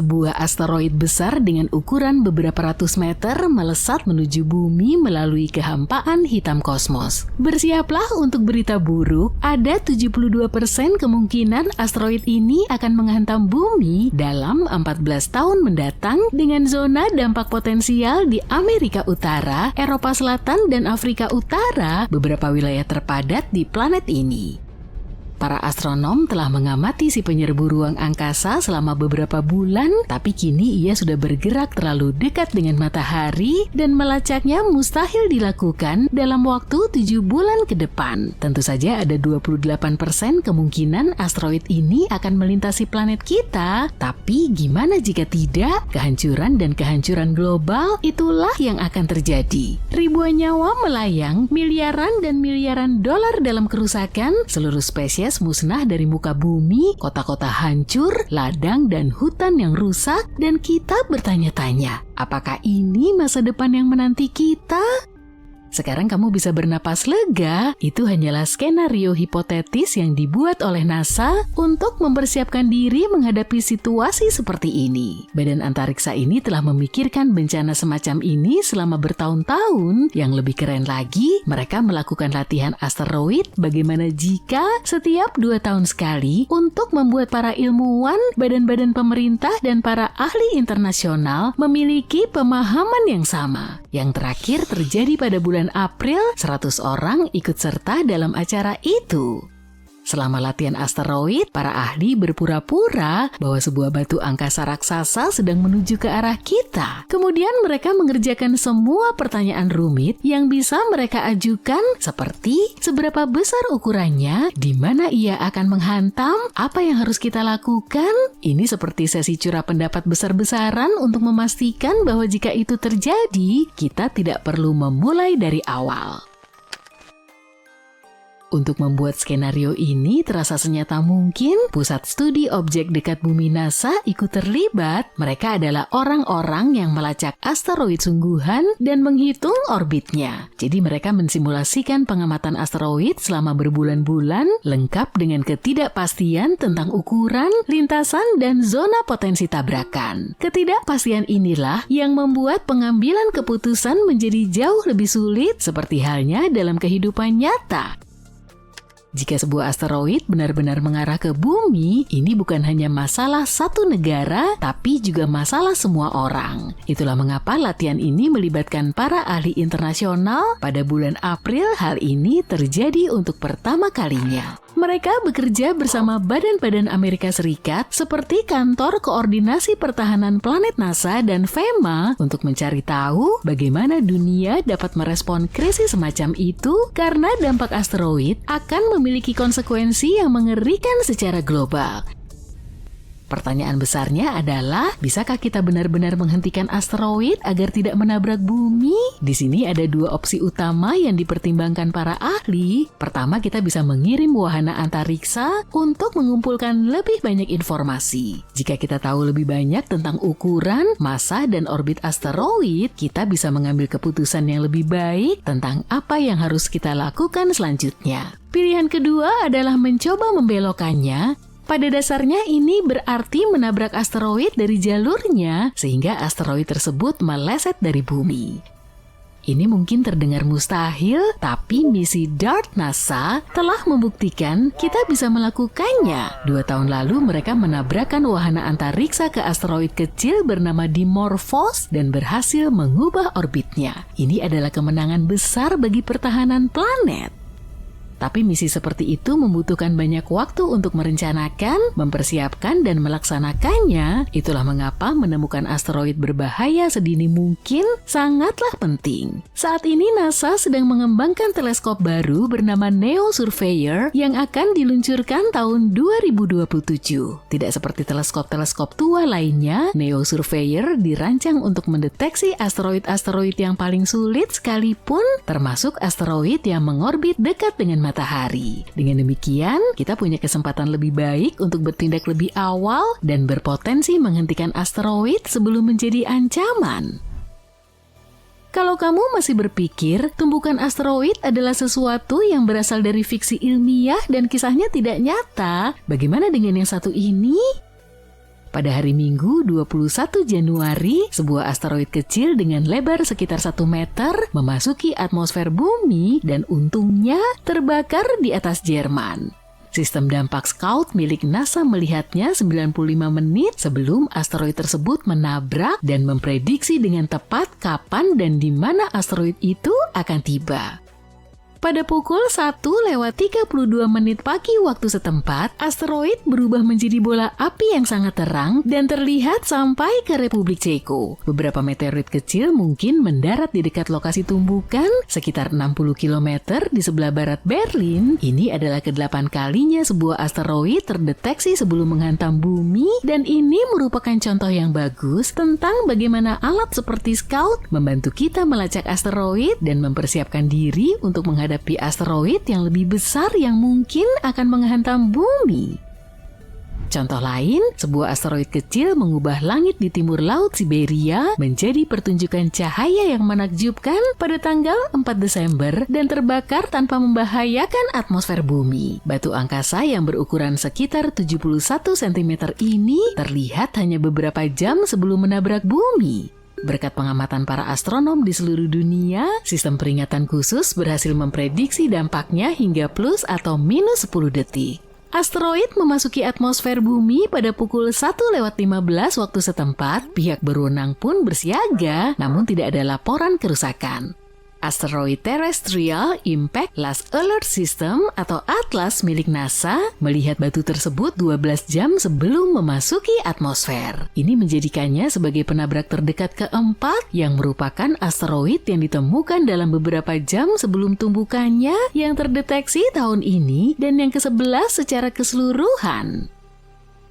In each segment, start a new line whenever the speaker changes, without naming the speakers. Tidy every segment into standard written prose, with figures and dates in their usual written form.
Sebuah asteroid besar dengan ukuran beberapa ratus meter melesat menuju bumi melalui kehampaan hitam kosmos. Bersiaplah untuk berita buruk, ada 72% kemungkinan asteroid ini akan menghantam bumi dalam 14 tahun mendatang dengan zona dampak potensial di Amerika Utara, Eropa Selatan, dan Afrika Utara, beberapa wilayah terpadat di planet ini. Para astronom telah mengamati si penyerbu ruang angkasa selama beberapa bulan, tapi kini ia sudah bergerak terlalu dekat dengan matahari dan melacaknya mustahil dilakukan dalam waktu 7 bulan ke depan. Tentu saja ada 28% kemungkinan asteroid ini akan melintasi planet kita, tapi gimana jika tidak? Kehancuran dan kehancuran global itulah yang akan terjadi. Ribuan nyawa melayang, miliaran dan miliaran dolar dalam kerusakan, seluruh spesies musnah dari muka bumi, kota-kota hancur, ladang dan hutan yang rusak, dan kita bertanya-tanya, apakah ini masa depan yang menanti kita? Sekarang kamu bisa bernapas lega, itu hanyalah skenario hipotetis yang dibuat oleh NASA untuk mempersiapkan diri menghadapi situasi seperti ini. Badan antariksa ini telah memikirkan bencana semacam ini selama bertahun-tahun. Yang lebih keren lagi, mereka melakukan latihan asteroid bagaimana jika setiap 2 tahun sekali untuk membuat para ilmuwan, badan-badan pemerintah, dan para ahli internasional memiliki pemahaman yang sama. Yang terakhir terjadi pada bulan April, 100 orang ikut serta dalam acara itu. Selama latihan asteroid, para ahli berpura-pura bahwa sebuah batu angkasa raksasa sedang menuju ke arah kita. Kemudian mereka mengerjakan semua pertanyaan rumit yang bisa mereka ajukan, seperti seberapa besar ukurannya, di mana ia akan menghantam, apa yang harus kita lakukan. Ini seperti sesi curah pendapat besar-besaran untuk memastikan bahwa jika itu terjadi, kita tidak perlu memulai dari awal. Untuk membuat skenario ini terasa senyata mungkin, Pusat Studi Objek Dekat Bumi NASA ikut terlibat. Mereka adalah orang-orang yang melacak asteroid sungguhan dan menghitung orbitnya. Jadi mereka mensimulasikan pengamatan asteroid selama berbulan-bulan, lengkap dengan ketidakpastian tentang ukuran, lintasan, dan zona potensi tabrakan. Ketidakpastian inilah yang membuat pengambilan keputusan menjadi jauh lebih sulit, seperti halnya dalam kehidupan nyata. Jika sebuah asteroid benar-benar mengarah ke bumi, ini bukan hanya masalah satu negara, tapi juga masalah semua orang. Itulah mengapa latihan ini melibatkan para ahli internasional. Pada bulan April, hal ini terjadi untuk pertama kalinya. Mereka bekerja bersama badan-badan Amerika Serikat seperti Kantor Koordinasi Pertahanan Planet NASA dan FEMA untuk mencari tahu bagaimana dunia dapat merespon krisis semacam itu karena dampak asteroid akan memiliki konsekuensi yang mengerikan secara global. Pertanyaan besarnya adalah, bisakah kita benar-benar menghentikan asteroid agar tidak menabrak bumi? Di sini ada 2 opsi utama yang dipertimbangkan para ahli. Pertama, kita bisa mengirim wahana antariksa untuk mengumpulkan lebih banyak informasi. Jika kita tahu lebih banyak tentang ukuran, massa, dan orbit asteroid, kita bisa mengambil keputusan yang lebih baik tentang apa yang harus kita lakukan selanjutnya. Pilihan kedua adalah mencoba membelokkannya. Pada dasarnya ini berarti menabrak asteroid dari jalurnya sehingga asteroid tersebut meleset dari bumi. Ini mungkin terdengar mustahil, tapi misi DART NASA telah membuktikan kita bisa melakukannya. 2 tahun lalu mereka menabrakkan wahana antariksa ke asteroid kecil bernama Dimorphos dan berhasil mengubah orbitnya. Ini adalah kemenangan besar bagi pertahanan planet. Tapi misi seperti itu membutuhkan banyak waktu untuk merencanakan, mempersiapkan, dan melaksanakannya. Itulah mengapa menemukan asteroid berbahaya sedini mungkin sangatlah penting. Saat ini NASA sedang mengembangkan teleskop baru bernama NEO Surveyor yang akan diluncurkan tahun 2027. Tidak seperti teleskop-teleskop tua lainnya, NEO Surveyor dirancang untuk mendeteksi asteroid-asteroid yang paling sulit sekalipun, termasuk asteroid yang mengorbit dekat dengan matahari. Dengan demikian, kita punya kesempatan lebih baik untuk bertindak lebih awal dan berpotensi menghentikan asteroid sebelum menjadi ancaman. Kalau kamu masih berpikir tumbukan asteroid adalah sesuatu yang berasal dari fiksi ilmiah dan kisahnya tidak nyata, bagaimana dengan yang satu ini? Pada hari Minggu 21 Januari, sebuah asteroid kecil dengan lebar sekitar 1 meter memasuki atmosfer bumi dan untungnya terbakar di atas Jerman. Sistem dampak Scout milik NASA melihatnya 95 menit sebelum asteroid tersebut menabrak dan memprediksi dengan tepat kapan dan di mana asteroid itu akan tiba. Pada pukul 1:32 pagi waktu setempat, asteroid berubah menjadi bola api yang sangat terang dan terlihat sampai ke Republik Ceko. Beberapa meteorit kecil mungkin mendarat di dekat lokasi tumbukan sekitar 60 km di sebelah barat Berlin. Ini adalah ke-8 kalinya sebuah asteroid terdeteksi sebelum menghantam bumi, dan ini merupakan contoh yang bagus tentang bagaimana alat seperti Scout membantu kita melacak asteroid dan mempersiapkan diri untuk menghadapi asteroid yang lebih besar yang mungkin akan menghantam bumi. Contoh lain, sebuah asteroid kecil mengubah langit di timur Laut Siberia menjadi pertunjukan cahaya yang menakjubkan pada tanggal 4 Desember dan terbakar tanpa membahayakan atmosfer bumi. Batu angkasa yang berukuran sekitar 71 cm ini terlihat hanya beberapa jam sebelum menabrak bumi. Berkat pengamatan para astronom di seluruh dunia, sistem peringatan khusus berhasil memprediksi dampaknya hingga plus atau minus 10 detik. Asteroid memasuki atmosfer bumi pada pukul 1:15 waktu setempat. Pihak berwenang pun bersiaga, namun tidak ada laporan kerusakan. Asteroid Terrestrial Impact Last Alert System atau ATLAS milik NASA melihat batu tersebut 12 jam sebelum memasuki atmosfer. Ini menjadikannya sebagai penabrak terdekat keempat yang merupakan asteroid yang ditemukan dalam beberapa jam sebelum tumbukannya yang terdeteksi tahun ini dan yang ke-11 secara keseluruhan.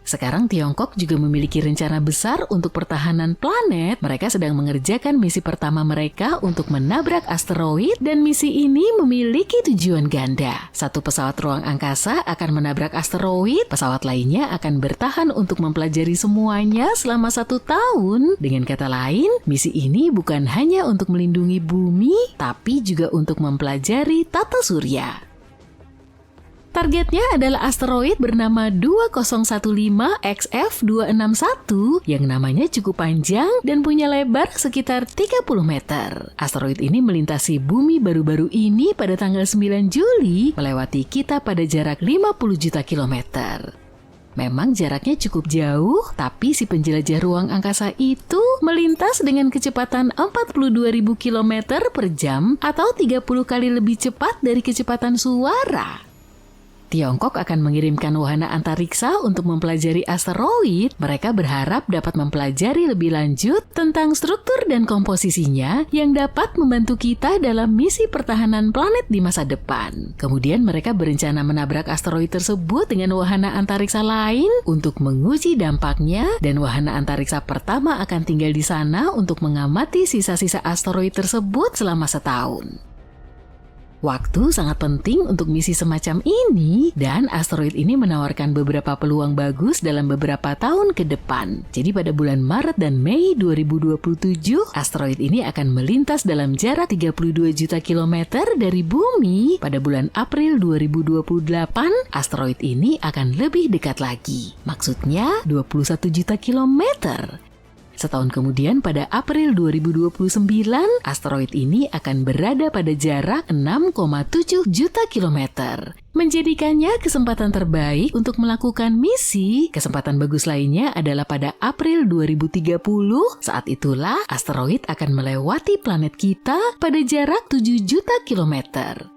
Sekarang Tiongkok juga memiliki rencana besar untuk pertahanan planet. Mereka sedang mengerjakan misi pertama mereka untuk menabrak asteroid, dan misi ini memiliki tujuan ganda. Satu pesawat ruang angkasa akan menabrak asteroid, pesawat lainnya akan bertahan untuk mempelajari semuanya selama 1 tahun. Dengan kata lain, misi ini bukan hanya untuk melindungi bumi, tapi juga untuk mempelajari tata surya. Targetnya adalah asteroid bernama 2015 XF261 yang namanya cukup panjang dan punya lebar sekitar 30 meter. Asteroid ini melintasi bumi baru-baru ini pada tanggal 9 Juli, melewati kita pada jarak 50 juta kilometer. Memang jaraknya cukup jauh, tapi si penjelajah ruang angkasa itu melintas dengan kecepatan 42.000 km per jam atau 30 kali lebih cepat dari kecepatan suara. Tiongkok akan mengirimkan wahana antariksa untuk mempelajari asteroid. Mereka berharap dapat mempelajari lebih lanjut tentang struktur dan komposisinya yang dapat membantu kita dalam misi pertahanan planet di masa depan. Kemudian mereka berencana menabrak asteroid tersebut dengan wahana antariksa lain untuk menguji dampaknya, dan wahana antariksa pertama akan tinggal di sana untuk mengamati sisa-sisa asteroid tersebut selama 1 tahun. Waktu sangat penting untuk misi semacam ini, dan asteroid ini menawarkan beberapa peluang bagus dalam beberapa tahun ke depan. Jadi pada bulan Maret dan Mei 2027, asteroid ini akan melintas dalam jarak 32 juta kilometer dari bumi. Pada bulan April 2028, asteroid ini akan lebih dekat lagi. Maksudnya 21 juta kilometer. Setahun kemudian pada April 2029, asteroid ini akan berada pada jarak 6,7 juta kilometer. Menjadikannya kesempatan terbaik untuk melakukan misi. Kesempatan bagus lainnya adalah pada April 2030. Saat itulah asteroid akan melewati planet kita pada jarak 7 juta kilometer.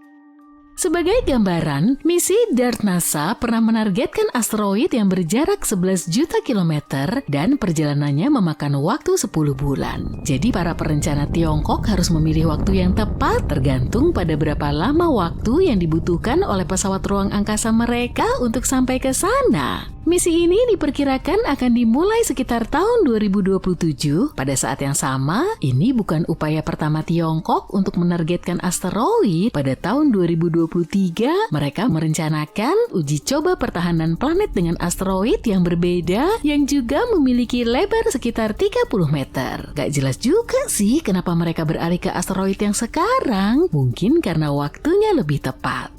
Sebagai gambaran, misi DART NASA pernah menargetkan asteroid yang berjarak 11 juta kilometer dan perjalanannya memakan waktu 10 bulan. Jadi para perencana Tiongkok harus memilih waktu yang tepat tergantung pada berapa lama waktu yang dibutuhkan oleh pesawat ruang angkasa mereka untuk sampai ke sana. Misi ini diperkirakan akan dimulai sekitar tahun 2027. Pada saat yang sama, ini bukan upaya pertama Tiongkok untuk menargetkan asteroid. Pada tahun 2023, mereka merencanakan uji coba pertahanan planet dengan asteroid yang berbeda yang juga memiliki lebar sekitar 30 meter. Gak jelas juga sih kenapa mereka beralih ke asteroid yang sekarang. Mungkin karena waktunya lebih tepat.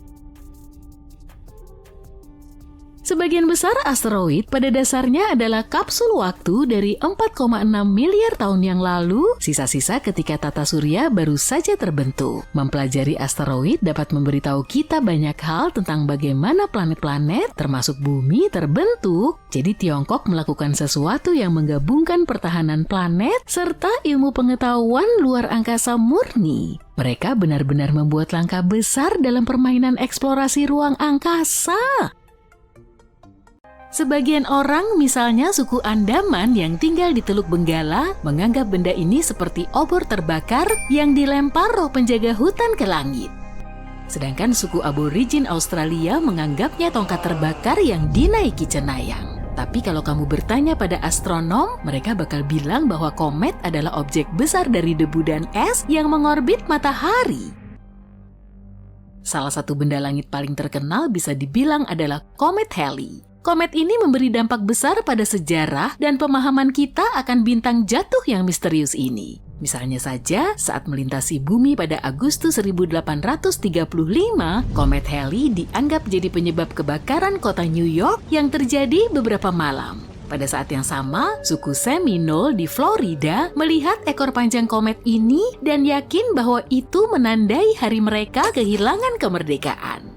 Sebagian besar asteroid pada dasarnya adalah kapsul waktu dari 4,6 miliar tahun yang lalu, sisa-sisa ketika tata surya baru saja terbentuk. Mempelajari asteroid dapat memberitahu kita banyak hal tentang bagaimana planet-planet, termasuk bumi, terbentuk. Jadi Tiongkok melakukan sesuatu yang menggabungkan pertahanan planet serta ilmu pengetahuan luar angkasa murni. Mereka benar-benar membuat langkah besar dalam permainan eksplorasi ruang angkasa. Sebagian orang, misalnya suku Andaman yang tinggal di Teluk Benggala, menganggap benda ini seperti obor terbakar yang dilempar roh penjaga hutan ke langit. Sedangkan suku aborigin Australia menganggapnya tongkat terbakar yang dinaiki cenayang. Tapi kalau kamu bertanya pada astronom, mereka bakal bilang bahwa komet adalah objek besar dari debu dan es yang mengorbit matahari. Salah satu benda langit paling terkenal bisa dibilang adalah komet Halley. Komet ini memberi dampak besar pada sejarah dan pemahaman kita akan bintang jatuh yang misterius ini. Misalnya saja, saat melintasi bumi pada Agustus 1835, komet Halley dianggap jadi penyebab kebakaran kota New York yang terjadi beberapa malam. Pada saat yang sama, suku Seminole di Florida melihat ekor panjang komet ini dan yakin bahwa itu menandai hari mereka kehilangan kemerdekaan.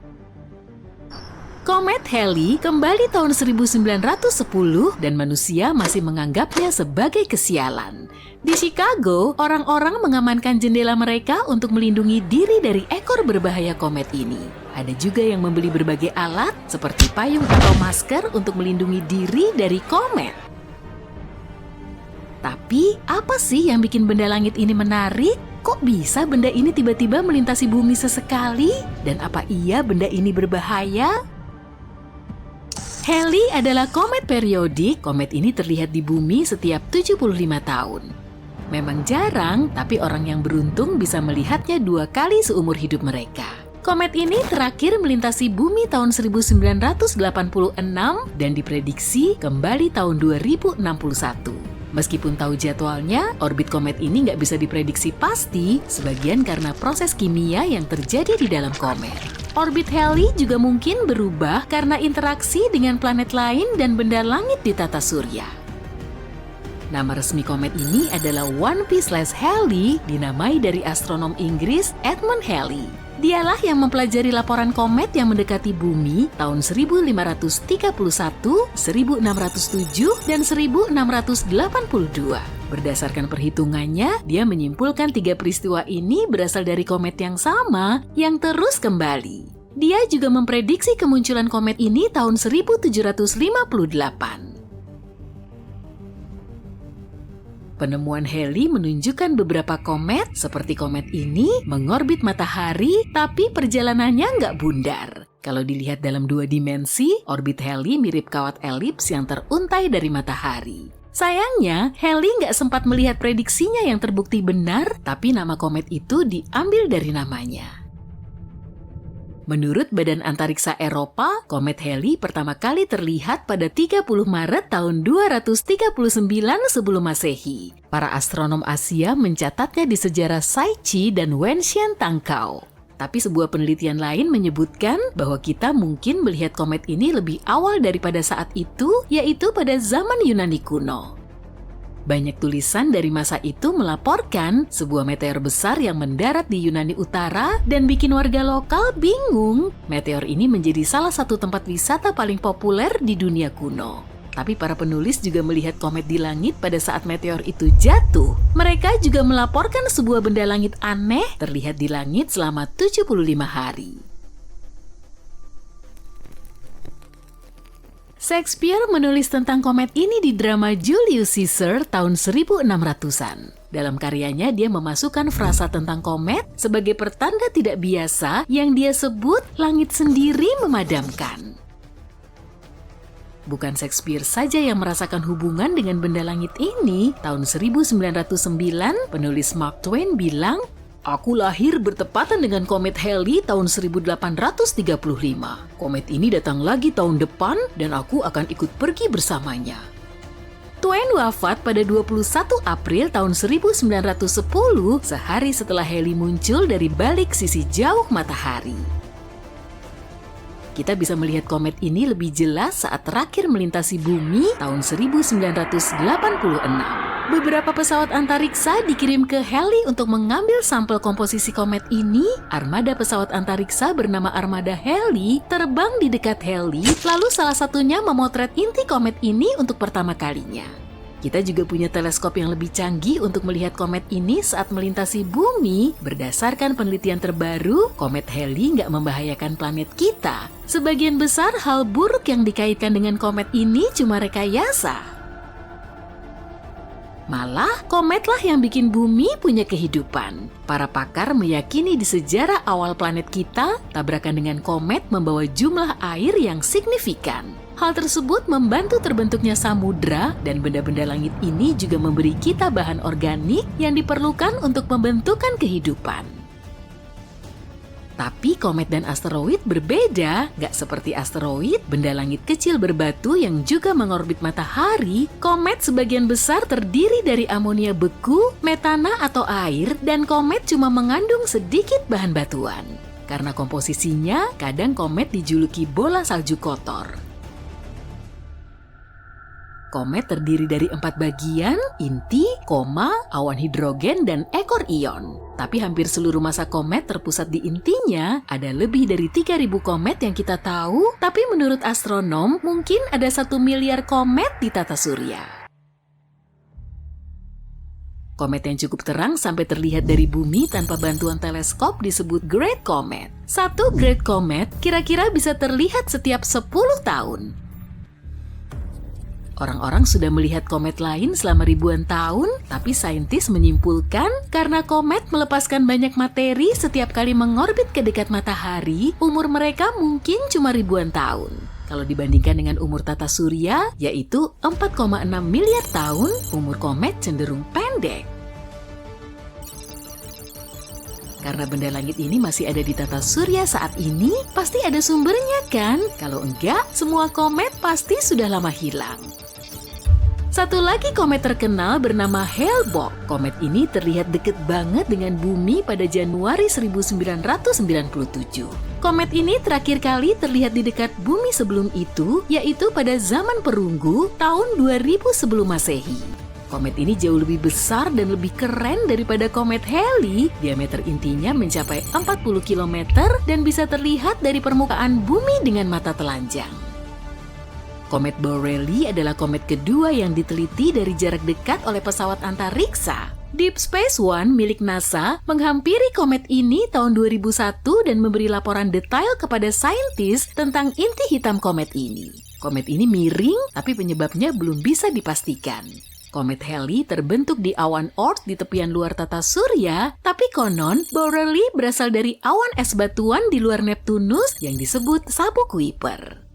Komet Halley kembali tahun 1910 dan manusia masih menganggapnya sebagai kesialan. Di Chicago, orang-orang mengamankan jendela mereka untuk melindungi diri dari ekor berbahaya komet ini. Ada juga yang membeli berbagai alat seperti payung atau masker untuk melindungi diri dari komet. Tapi, apa sih yang bikin benda langit ini menarik? Kok bisa benda ini tiba-tiba melintasi bumi sesekali? Dan apa iya benda ini berbahaya? Halley adalah komet periodik. Komet ini terlihat di bumi setiap 75 tahun. Memang jarang, tapi orang yang beruntung bisa melihatnya 2 kali seumur hidup mereka. Komet ini terakhir melintasi bumi tahun 1986 dan diprediksi kembali tahun 2061. Meskipun tahu jadwalnya, orbit komet ini nggak bisa diprediksi pasti, sebagian karena proses kimia yang terjadi di dalam komet. Orbit Halley juga mungkin berubah karena interaksi dengan planet lain dan benda langit di tata surya. Nama resmi komet ini adalah 1P/Halley, dinamai dari astronom Inggris Edmund Halley. Dialah yang mempelajari laporan komet yang mendekati bumi tahun 1531, 1607, dan 1682. Berdasarkan perhitungannya, dia menyimpulkan 3 peristiwa ini berasal dari komet yang sama yang terus kembali. Dia juga memprediksi kemunculan komet ini tahun 1758. Penemuan Halley menunjukkan beberapa komet, seperti komet ini, mengorbit matahari, tapi perjalanannya nggak bundar. Kalau dilihat dalam 2 dimensi, orbit Halley mirip kawat elips yang teruntai dari matahari. Sayangnya, Halley nggak sempat melihat prediksinya yang terbukti benar, tapi nama komet itu diambil dari namanya. Menurut Badan Antariksa Eropa, komet Halley pertama kali terlihat pada 30 Maret tahun 239 sebelum Masehi. Para astronom Asia mencatatnya di sejarah Saichi dan Wenxian Tangkao. Tapi sebuah penelitian lain menyebutkan bahwa kita mungkin melihat komet ini lebih awal daripada saat itu, yaitu pada zaman Yunani kuno. Banyak tulisan dari masa itu melaporkan sebuah meteor besar yang mendarat di Yunani Utara dan bikin warga lokal bingung. Meteor ini menjadi salah satu tempat wisata paling populer di dunia kuno. Tapi para penulis juga melihat komet di langit pada saat meteor itu jatuh. Mereka juga melaporkan sebuah benda langit aneh terlihat di langit selama 75 hari. Shakespeare menulis tentang komet ini di drama Julius Caesar tahun 1600-an. Dalam karyanya, dia memasukkan frasa tentang komet sebagai pertanda tidak biasa yang dia sebut langit sendiri memadamkan. Bukan Shakespeare saja yang merasakan hubungan dengan benda langit ini. Tahun 1909, penulis Mark Twain bilang, "Aku lahir bertepatan dengan komet Halley tahun 1835. Komet ini datang lagi tahun depan dan aku akan ikut pergi bersamanya." Twain wafat pada 21 April tahun 1910, sehari setelah Halley muncul dari balik sisi jauh matahari. Kita bisa melihat komet ini lebih jelas saat terakhir melintasi bumi tahun 1986. Beberapa pesawat antariksa dikirim ke Halley untuk mengambil sampel komposisi komet ini. Armada pesawat antariksa bernama Armada Halley terbang di dekat Halley, lalu salah satunya memotret inti komet ini untuk pertama kalinya. Kita juga punya teleskop yang lebih canggih untuk melihat komet ini saat melintasi bumi. Berdasarkan penelitian terbaru, komet Halley nggak membahayakan planet kita. Sebagian besar hal buruk yang dikaitkan dengan komet ini cuma rekayasa. Malah, kometlah yang bikin bumi punya kehidupan. Para pakar meyakini di sejarah awal planet kita, tabrakan dengan komet membawa jumlah air yang signifikan. Hal tersebut membantu terbentuknya samudra, dan benda-benda langit ini juga memberi kita bahan organik yang diperlukan untuk pembentukan kehidupan. Tapi komet dan asteroid berbeda, nggak seperti asteroid, benda langit kecil berbatu yang juga mengorbit matahari. Komet sebagian besar terdiri dari amonia beku, metana atau air, dan komet cuma mengandung sedikit bahan batuan. Karena komposisinya, kadang komet dijuluki bola salju kotor. Komet terdiri dari 4 bagian, inti, koma, awan hidrogen, dan ekor ion. Tapi hampir seluruh massa komet terpusat di intinya. Ada lebih dari 3.000 komet yang kita tahu, tapi menurut astronom mungkin ada 1 miliar komet di tata surya. Komet yang cukup terang sampai terlihat dari bumi tanpa bantuan teleskop disebut Great Comet. Satu Great Comet kira-kira bisa terlihat setiap 10 tahun. Orang-orang sudah melihat komet lain selama ribuan tahun, tapi saintis menyimpulkan karena komet melepaskan banyak materi setiap kali mengorbit ke dekat matahari, umur mereka mungkin cuma ribuan tahun. Kalau dibandingkan dengan umur tata surya, yaitu 4,6 miliar tahun, umur komet cenderung pendek. Karena benda langit ini masih ada di tata surya saat ini, pasti ada sumbernya kan? Kalau enggak, semua komet pasti sudah lama hilang. Satu lagi komet terkenal bernama Hale-Bopp. Komet ini terlihat dekat banget dengan bumi pada Januari 1997. Komet ini terakhir kali terlihat di dekat bumi sebelum itu, yaitu pada zaman perunggu tahun 2000 sebelum Masehi. Komet ini jauh lebih besar dan lebih keren daripada komet Halley. Diameter intinya mencapai 40 km dan bisa terlihat dari permukaan bumi dengan mata telanjang. Komet Borrelly adalah komet kedua yang diteliti dari jarak dekat oleh pesawat antariksa. Deep Space One milik NASA menghampiri komet ini tahun 2001 dan memberi laporan detail kepada saintis tentang inti hitam komet ini. Komet ini miring, tapi penyebabnya belum bisa dipastikan. Komet Halley terbentuk di awan Oort di tepian luar tata surya, tapi konon Borrelly berasal dari awan es batuan di luar Neptunus yang disebut sabuk Kuiper.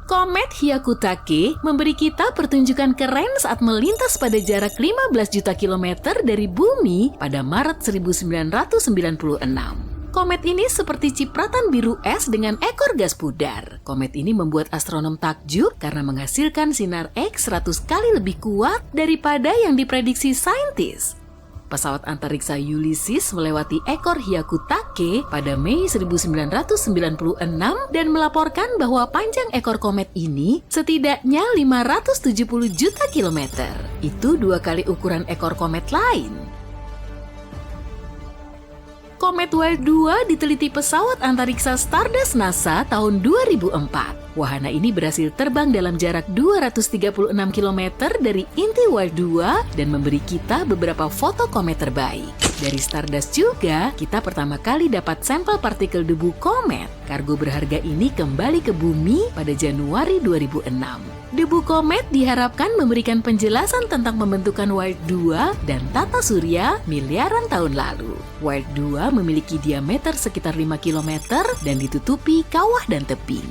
Komet Hyakutake memberi kita pertunjukan keren saat melintas pada jarak 15 juta kilometer dari bumi pada Maret 1996. Komet ini seperti cipratan biru es dengan ekor gas pudar. Komet ini membuat astronom takjub karena menghasilkan sinar X 100 kali lebih kuat daripada yang diprediksi saintis. Pesawat antariksa Ulysses melewati ekor Hyakutake pada Mei 1996 dan melaporkan bahwa panjang ekor komet ini setidaknya 570 juta kilometer. Itu 2 kali ukuran ekor komet lain. Komet Wild 2 diteliti pesawat antariksa Stardust NASA tahun 2004. Wahana ini berhasil terbang dalam jarak 236 km dari inti Wild 2 dan memberi kita beberapa foto komet terbaik. Dari Stardust juga, kita pertama kali dapat sampel partikel debu komet. Kargo berharga ini kembali ke bumi pada Januari 2006. Debu komet diharapkan memberikan penjelasan tentang pembentukan Wild 2 dan tata surya miliaran tahun lalu. Wild 2 memiliki diameter sekitar 5 km dan ditutupi kawah dan tebing.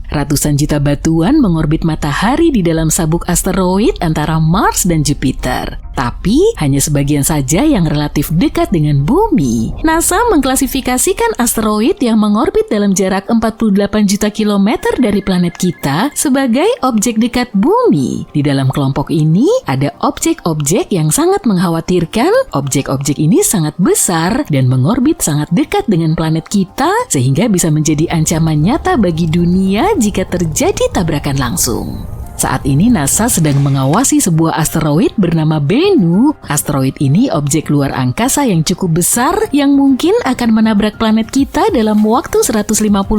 Ratusan juta batuan mengorbit matahari di dalam sabuk asteroid antara Mars dan Jupiter. tapi hanya sebagian saja yang relatif dekat dengan bumi. NASA mengklasifikasikan asteroid yang mengorbit dalam jarak 48 juta kilometer dari planet kita sebagai objek dekat bumi. Di dalam kelompok ini ada objek-objek yang sangat mengkhawatirkan. Objek-objek ini sangat besar dan mengorbit sangat dekat dengan planet kita sehingga bisa menjadi ancaman nyata bagi dunia jika terjadi tabrakan langsung. Saat ini NASA sedang mengawasi sebuah asteroid bernama Bennu. Asteroid ini objek luar angkasa yang cukup besar yang mungkin akan menabrak planet kita dalam waktu 159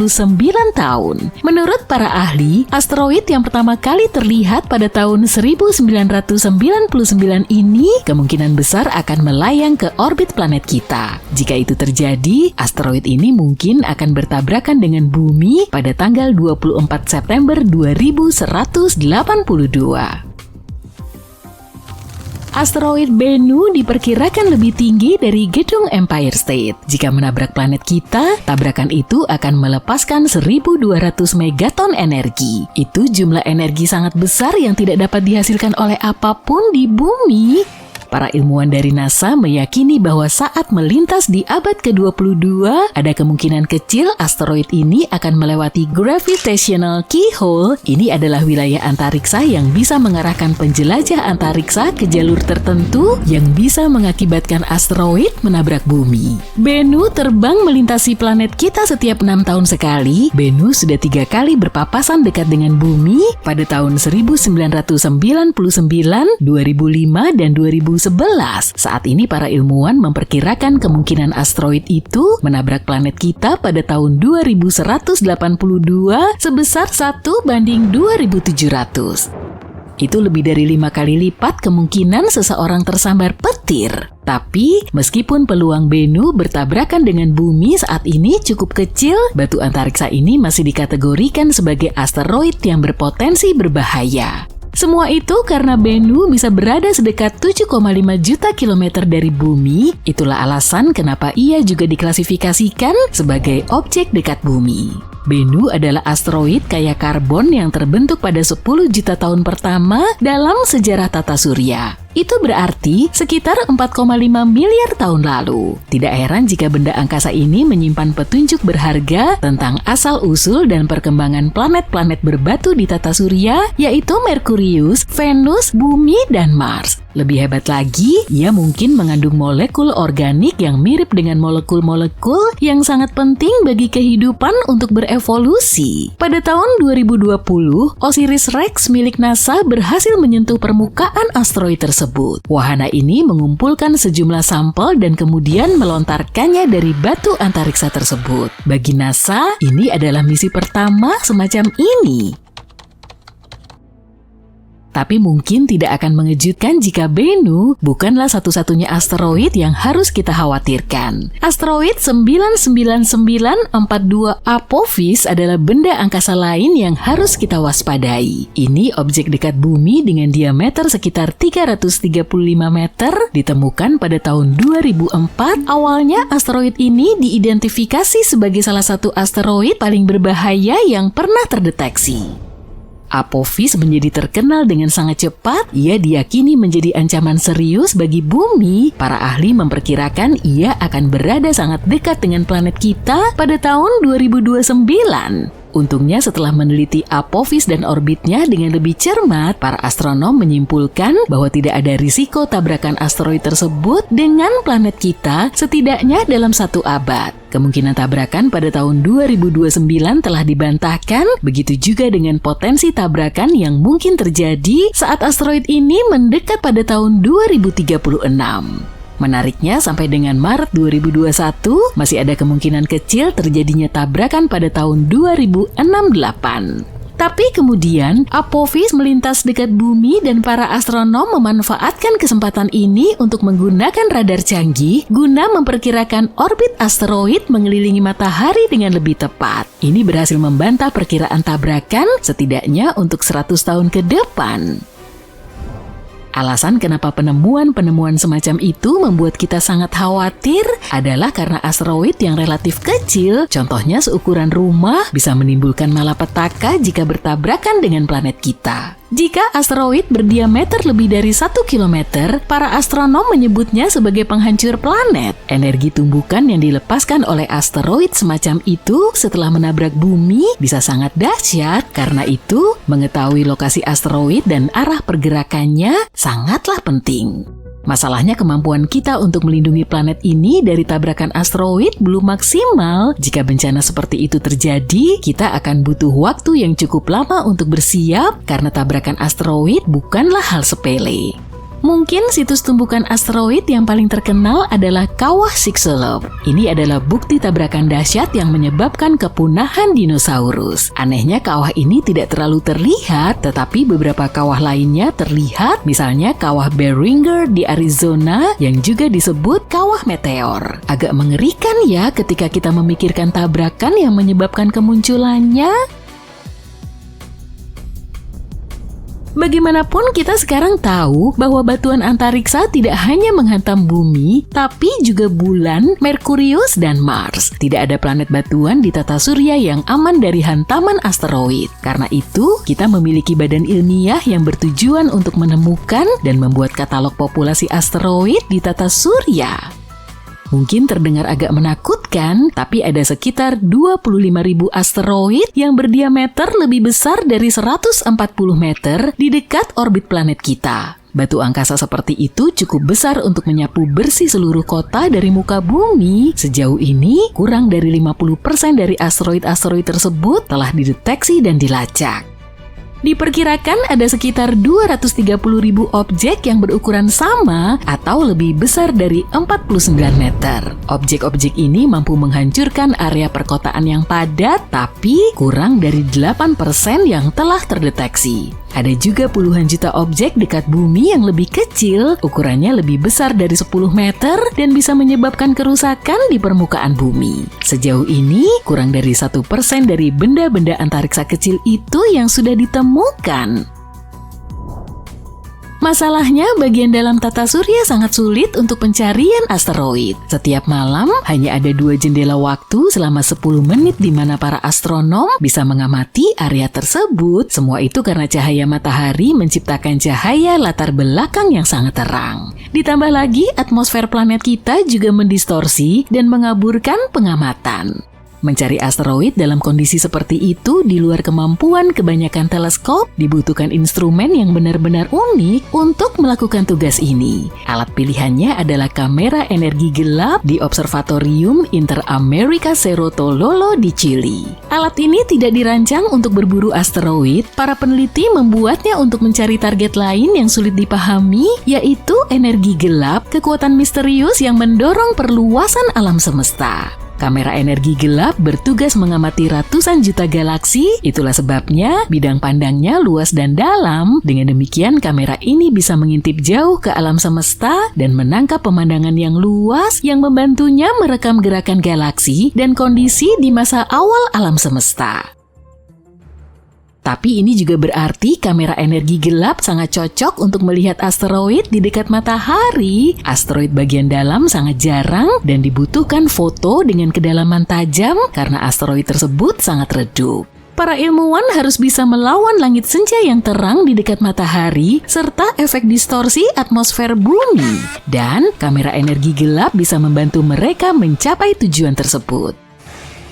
tahun. Menurut para ahli, asteroid yang pertama kali terlihat pada tahun 1999 ini kemungkinan besar akan melayang ke orbit planet kita. Jika itu terjadi, asteroid ini mungkin akan bertabrakan dengan bumi pada tanggal 24 September 2182. Asteroid Bennu diperkirakan lebih tinggi dari gedung Empire State. Jika menabrak planet kita, tabrakan itu akan melepaskan 1.200 megaton energi. Itu jumlah energi sangat besar yang tidak dapat dihasilkan oleh apapun di bumi. Para ilmuwan dari NASA meyakini bahwa saat melintas di abad ke-22, ada kemungkinan kecil asteroid ini akan melewati gravitational keyhole. Ini adalah wilayah antariksa yang bisa mengarahkan penjelajah antariksa ke jalur tertentu yang bisa mengakibatkan asteroid menabrak bumi. Bennu terbang melintasi planet kita setiap 6 tahun sekali. Bennu sudah 3 kali berpapasan dekat dengan bumi pada tahun 1999, 2005, dan 2011. Saat ini para ilmuwan memperkirakan kemungkinan asteroid itu menabrak planet kita pada tahun 2182 sebesar 1:2700. Itu lebih dari 5 kali lipat kemungkinan seseorang tersambar petir. Tapi, meskipun peluang Bennu bertabrakan dengan bumi saat ini cukup kecil, batu antariksa ini masih dikategorikan sebagai asteroid yang berpotensi berbahaya. Semua itu karena Bennu bisa berada sedekat 7,5 juta kilometer dari bumi. Itulah alasan kenapa ia juga diklasifikasikan sebagai objek dekat bumi. Bennu adalah asteroid kaya karbon yang terbentuk pada 10 juta tahun pertama dalam sejarah tata surya. Itu berarti sekitar 4,5 miliar tahun lalu. Tidak heran jika benda angkasa ini menyimpan petunjuk berharga tentang asal-usul dan perkembangan planet-planet berbatu di tata surya, yaitu Merkurius, Venus, Bumi, dan Mars. Lebih hebat lagi, ia mungkin mengandung molekul organik yang mirip dengan molekul-molekul yang sangat penting bagi kehidupan untuk berevolusi. Pada tahun 2020, OSIRIS-REx milik NASA berhasil menyentuh permukaan asteroid tersebut. Wahana ini mengumpulkan sejumlah sampel dan kemudian melontarkannya dari batu antariksa tersebut. Bagi NASA, ini adalah misi pertama semacam ini. Tapi mungkin tidak akan mengejutkan jika Bennu bukanlah satu-satunya asteroid yang harus kita khawatirkan. Asteroid 99942 Apophis adalah benda angkasa lain yang harus kita waspadai. Ini objek dekat bumi dengan diameter sekitar 335 meter, ditemukan pada tahun 2004. Awalnya asteroid ini diidentifikasi sebagai salah satu asteroid paling berbahaya yang pernah terdeteksi. Apophis menjadi terkenal dengan sangat cepat. Ia diyakini menjadi ancaman serius bagi bumi. Para ahli memperkirakan ia akan berada sangat dekat dengan planet kita pada tahun 2029. Untungnya setelah meneliti Apophis dan orbitnya dengan lebih cermat, para astronom menyimpulkan bahwa tidak ada risiko tabrakan asteroid tersebut dengan planet kita setidaknya dalam 1 abad. Kemungkinan tabrakan pada tahun 2029 telah dibantahkan, begitu juga dengan potensi tabrakan yang mungkin terjadi saat asteroid ini mendekat pada tahun 2036. Menariknya, sampai dengan Maret 2021, masih ada kemungkinan kecil terjadinya tabrakan pada tahun 2068. Tapi kemudian, Apophis melintas dekat bumi dan para astronom memanfaatkan kesempatan ini untuk menggunakan radar canggih guna memperkirakan orbit asteroid mengelilingi matahari dengan lebih tepat. Ini berhasil membantah perkiraan tabrakan setidaknya untuk 100 tahun ke depan. Alasan kenapa penemuan-penemuan semacam itu membuat kita sangat khawatir adalah karena asteroid yang relatif kecil, contohnya seukuran rumah, bisa menimbulkan malapetaka jika bertabrakan dengan planet kita. Jika asteroid berdiameter lebih dari 1 kilometer, para astronom menyebutnya sebagai penghancur planet. Energi tumbukan yang dilepaskan oleh asteroid semacam itu setelah menabrak bumi bisa sangat dahsyat. Karena itu, mengetahui lokasi asteroid dan arah pergerakannya sangatlah penting. Masalahnya kemampuan kita untuk melindungi planet ini dari tabrakan asteroid belum maksimal. Jika bencana seperti itu terjadi, kita akan butuh waktu yang cukup lama untuk bersiap karena tabrakan asteroid bukanlah hal sepele. Mungkin situs tumbukan asteroid yang paling terkenal adalah Kawah Chicxulub. Ini adalah bukti tabrakan dahsyat yang menyebabkan kepunahan dinosaurus. Anehnya kawah ini tidak terlalu terlihat, tetapi beberapa kawah lainnya terlihat, misalnya Kawah Beringer di Arizona yang juga disebut kawah meteor. Agak mengerikan ya ketika kita memikirkan tabrakan yang menyebabkan kemunculannya. Bagaimanapun kita sekarang tahu bahwa batuan antariksa tidak hanya menghantam bumi, tapi juga bulan, Merkurius, dan Mars. Tidak ada planet batuan di tata surya yang aman dari hantaman asteroid. Karena itu, kita memiliki badan ilmiah yang bertujuan untuk menemukan dan membuat katalog populasi asteroid di tata surya. Mungkin terdengar agak menakutkan, tapi ada sekitar 25.000 asteroid yang berdiameter lebih besar dari 140 meter di dekat orbit planet kita. Batu angkasa seperti itu cukup besar untuk menyapu bersih seluruh kota dari muka bumi. Sejauh ini, kurang dari 50% dari asteroid-asteroid tersebut telah dideteksi dan dilacak. Diperkirakan ada sekitar 230.000 objek yang berukuran sama atau lebih besar dari 49 meter. Objek-objek ini mampu menghancurkan area perkotaan yang padat, tapi kurang dari 8% yang telah terdeteksi. Ada juga puluhan juta objek dekat bumi yang lebih kecil, ukurannya lebih besar dari 10 meter dan bisa menyebabkan kerusakan di permukaan bumi. Sejauh ini, kurang dari 1% dari benda-benda antariksa kecil itu yang sudah ditemukan. Masalahnya, bagian dalam tata surya sangat sulit untuk pencarian asteroid. Setiap malam, hanya ada 2 jendela waktu selama 10 menit di mana para astronom bisa mengamati area tersebut. Semua itu karena cahaya matahari menciptakan cahaya latar belakang yang sangat terang. Ditambah lagi, atmosfer planet kita juga mendistorsi dan mengaburkan pengamatan. Mencari asteroid dalam kondisi seperti itu di luar kemampuan kebanyakan teleskop, dibutuhkan instrumen yang benar-benar unik untuk melakukan tugas ini. Alat pilihannya adalah kamera energi gelap di Observatorium Interamerica Cerro Tololo di Chili. Alat ini tidak dirancang untuk berburu asteroid, para peneliti membuatnya untuk mencari target lain yang sulit dipahami, yaitu energi gelap, kekuatan misterius yang mendorong perluasan alam semesta. Kamera energi gelap bertugas mengamati ratusan juta galaksi, itulah sebabnya bidang pandangnya luas dan dalam. Dengan demikian, kamera ini bisa mengintip jauh ke alam semesta dan menangkap pemandangan yang luas yang membantunya merekam gerakan galaksi dan kondisi di masa awal alam semesta. Tapi ini juga berarti kamera energi gelap sangat cocok untuk melihat asteroid di dekat matahari. Asteroid bagian dalam sangat jarang dan dibutuhkan foto dengan kedalaman tajam karena asteroid tersebut sangat redup. Para ilmuwan harus bisa melawan langit senja yang terang di dekat matahari serta efek distorsi atmosfer bumi. Dan kamera energi gelap bisa membantu mereka mencapai tujuan tersebut.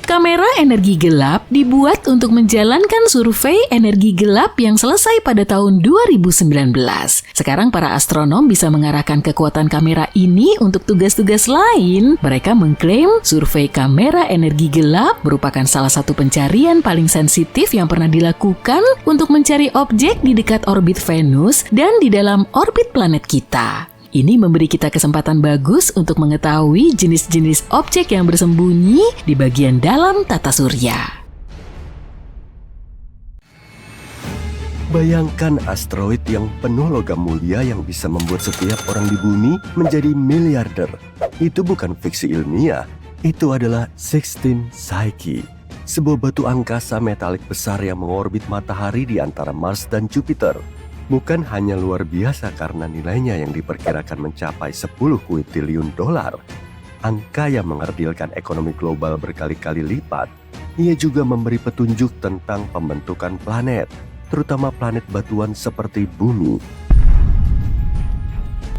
Kamera energi gelap dibuat untuk menjalankan survei energi gelap yang selesai pada tahun 2019. Sekarang para astronom bisa mengarahkan kekuatan kamera ini untuk tugas-tugas lain. Mereka mengklaim survei kamera energi gelap merupakan salah satu pencarian paling sensitif yang pernah dilakukan untuk mencari objek di dekat orbit Venus dan di dalam orbit planet kita. Ini memberi kita kesempatan bagus untuk mengetahui jenis-jenis objek yang bersembunyi di bagian dalam tata surya.
Bayangkan asteroid yang penuh logam mulia yang bisa membuat setiap orang di bumi menjadi miliarder. Itu bukan fiksi ilmiah, itu adalah 16 Psyche, sebuah batu angkasa metalik besar yang mengorbit matahari di antara Mars dan Jupiter. Bukan hanya luar biasa karena nilainya yang diperkirakan mencapai 10 kuintiliyun dolar, angka yang mengerdilkan ekonomi global berkali-kali lipat. Ia juga memberi petunjuk tentang pembentukan planet. terutama planet batuan seperti Bumi.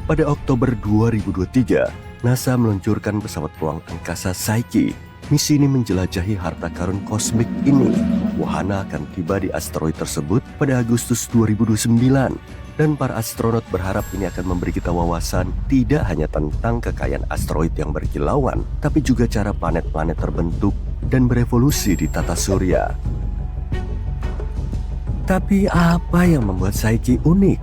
Pada Oktober 2023, NASA meluncurkan pesawat ruang angkasa Psyche. Misi ini menjelajahi harta karun kosmik ini. Wahana akan tiba di asteroid tersebut pada Agustus 2029. Dan para astronot berharap ini akan memberi kita wawasan tidak hanya tentang kekayaan asteroid yang berkilauan, tapi juga cara planet-planet terbentuk dan berevolusi di tata surya. Tapi apa yang membuat Psyche unik?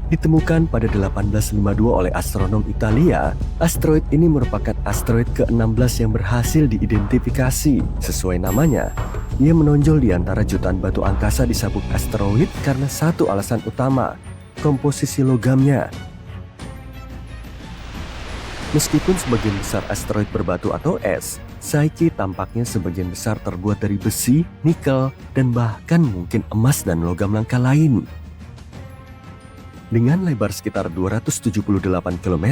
Ditemukan pada 1852 oleh astronom Italia, asteroid ini merupakan asteroid ke-16 yang berhasil diidentifikasi. Sesuai namanya, ia menonjol di antara jutaan batu angkasa di sabuk asteroid karena satu alasan utama, komposisi logamnya. Meskipun sebagian besar asteroid berbatu atau es, Psyche tampaknya sebagian besar terbuat dari besi, nikel, dan bahkan mungkin emas dan logam langka lain. Dengan lebar sekitar 278 km,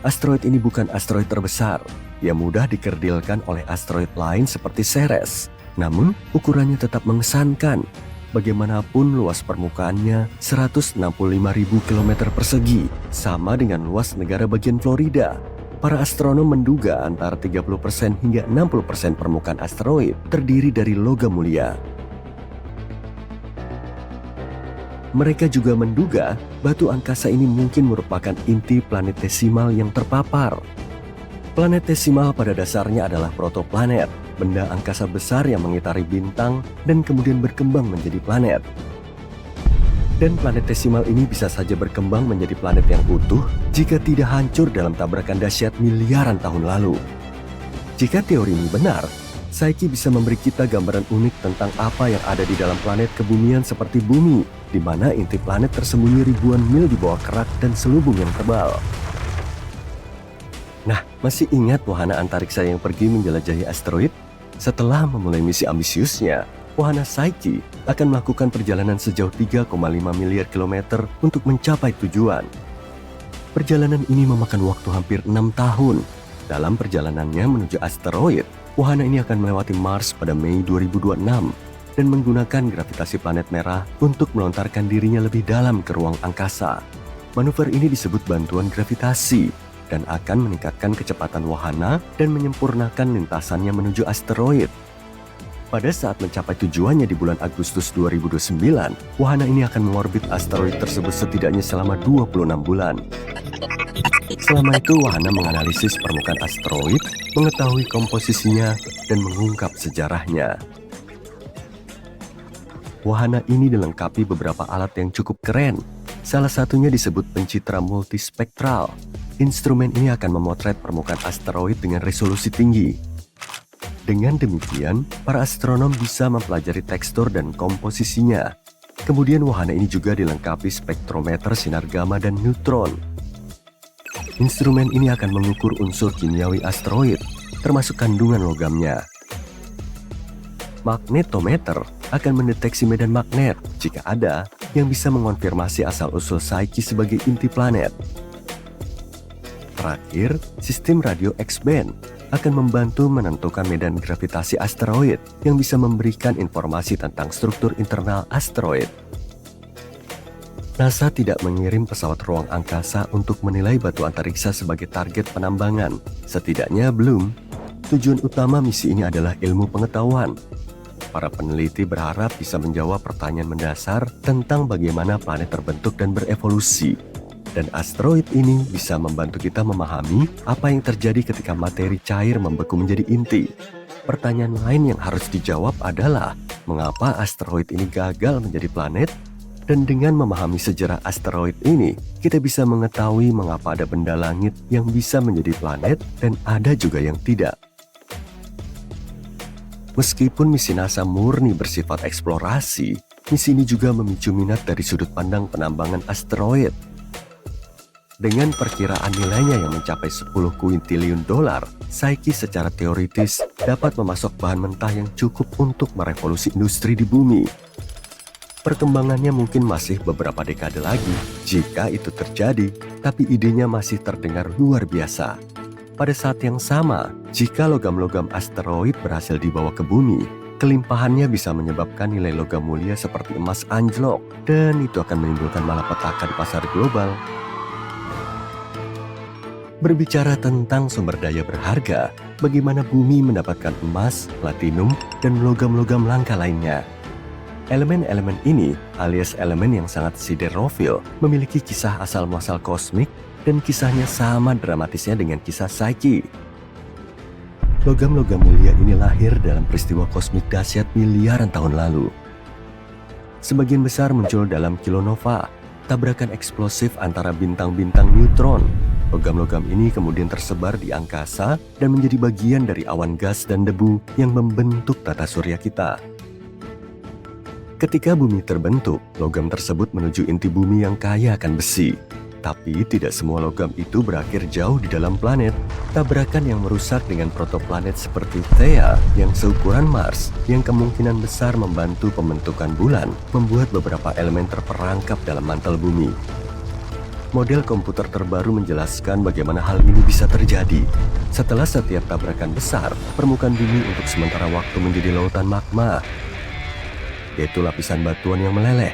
asteroid ini bukan asteroid terbesar. Ia mudah dikerdilkan oleh asteroid lain seperti Ceres. Namun, ukurannya tetap mengesankan. Bagaimanapun luas permukaannya 165.000 km persegi, sama dengan luas negara bagian Florida. Para astronom menduga antara 30% hingga 60% permukaan asteroid terdiri dari logam mulia. Mereka juga menduga batu angkasa ini mungkin merupakan inti planetesimal yang terpapar. Planetesimal pada dasarnya adalah protoplanet, benda angkasa besar yang mengitari bintang dan kemudian berkembang menjadi planet. Dan planetesimal ini bisa saja berkembang menjadi planet yang utuh jika tidak hancur dalam tabrakan dahsyat miliaran tahun lalu. Jika teori ini benar, Psyche bisa memberi kita gambaran unik tentang apa yang ada di dalam planet kebumian seperti Bumi, di mana inti planet tersembunyi ribuan mil di bawah kerak dan selubung yang tebal. Nah, masih ingat wahana antariksa yang pergi menjelajahi asteroid? Setelah memulai misi ambisiusnya, wahana Psyche akan melakukan perjalanan sejauh 3,5 miliar kilometer untuk mencapai tujuan. Perjalanan ini memakan waktu hampir 6 tahun. Dalam perjalanannya menuju asteroid, wahana ini akan melewati Mars pada Mei 2026 dan menggunakan gravitasi planet merah untuk melontarkan dirinya lebih dalam ke ruang angkasa. Manuver ini disebut bantuan gravitasi dan akan meningkatkan kecepatan wahana dan menyempurnakan lintasannya menuju asteroid. Pada saat mencapai tujuannya di bulan Agustus 2029, wahana ini akan mengorbit asteroid tersebut setidaknya selama 26 bulan. Selama itu, wahana menganalisis permukaan asteroid, mengetahui komposisinya, dan mengungkap sejarahnya. Wahana ini dilengkapi beberapa alat yang cukup keren. Salah satunya disebut pencitra multispektral. Instrumen ini akan memotret permukaan asteroid dengan resolusi tinggi. Dengan demikian, para astronom bisa mempelajari tekstur dan komposisinya. Kemudian wahana ini juga dilengkapi spektrometer sinar gamma dan neutron. Instrumen ini akan mengukur unsur kimiawi asteroid, termasuk kandungan logamnya. Magnetometer akan mendeteksi medan magnet jika ada yang bisa mengonfirmasi asal-usul Psyche sebagai inti planet. Terakhir, sistem radio X-band akan membantu menentukan medan gravitasi asteroid yang bisa memberikan informasi tentang struktur internal asteroid. NASA tidak mengirim pesawat ruang angkasa untuk menilai batu antariksa sebagai target penambangan. Setidaknya belum. Tujuan utama misi ini adalah ilmu pengetahuan. Para peneliti berharap bisa menjawab pertanyaan mendasar tentang bagaimana planet terbentuk dan berevolusi. Dan asteroid ini bisa membantu kita memahami apa yang terjadi ketika materi cair membeku menjadi inti. Pertanyaan lain yang harus dijawab adalah, mengapa asteroid ini gagal menjadi planet? Dan dengan memahami sejarah asteroid ini, kita bisa mengetahui mengapa ada benda langit yang bisa menjadi planet dan ada juga yang tidak. Meskipun misi NASA murni bersifat eksplorasi, misi ini juga memicu minat dari sudut pandang penambangan asteroid. Dengan perkiraan nilainya yang mencapai 10 kuintiliun dolar, Psyche secara teoritis dapat memasok bahan mentah yang cukup untuk merevolusi industri di bumi. Perkembangannya mungkin masih beberapa dekade lagi jika itu terjadi, tapi idenya masih terdengar luar biasa. Pada saat yang sama, jika logam-logam asteroid berhasil dibawa ke bumi, Kelimpahannya bisa menyebabkan nilai logam mulia seperti emas anjlok, dan itu akan menimbulkan malapetaka di pasar global. Berbicara tentang sumber daya berharga, bagaimana bumi mendapatkan emas, platinum, dan logam-logam langka lainnya? Elemen-elemen ini, alias elemen yang sangat siderofil, memiliki kisah asal-muasal kosmik, dan kisahnya sama dramatisnya dengan kisah Psyche. Logam-logam mulia ini lahir dalam peristiwa kosmik dahsyat miliaran tahun lalu. Sebagian besar muncul dalam kilonova, tabrakan eksplosif antara bintang-bintang neutron. Logam-logam ini kemudian tersebar di angkasa dan menjadi bagian dari awan gas dan debu yang membentuk tata surya kita. Ketika bumi terbentuk, logam tersebut menuju inti bumi yang kaya akan besi. Tapi tidak semua logam itu berakhir jauh di dalam planet. Tabrakan yang merusak dengan protoplanet seperti Theia yang seukuran Mars, yang kemungkinan besar membantu pembentukan bulan, membuat beberapa elemen terperangkap dalam mantel bumi. Model komputer terbaru menjelaskan bagaimana hal ini bisa terjadi. Setelah setiap tabrakan besar, permukaan bumi untuk sementara waktu menjadi lautan magma, yaitu lapisan batuan yang meleleh.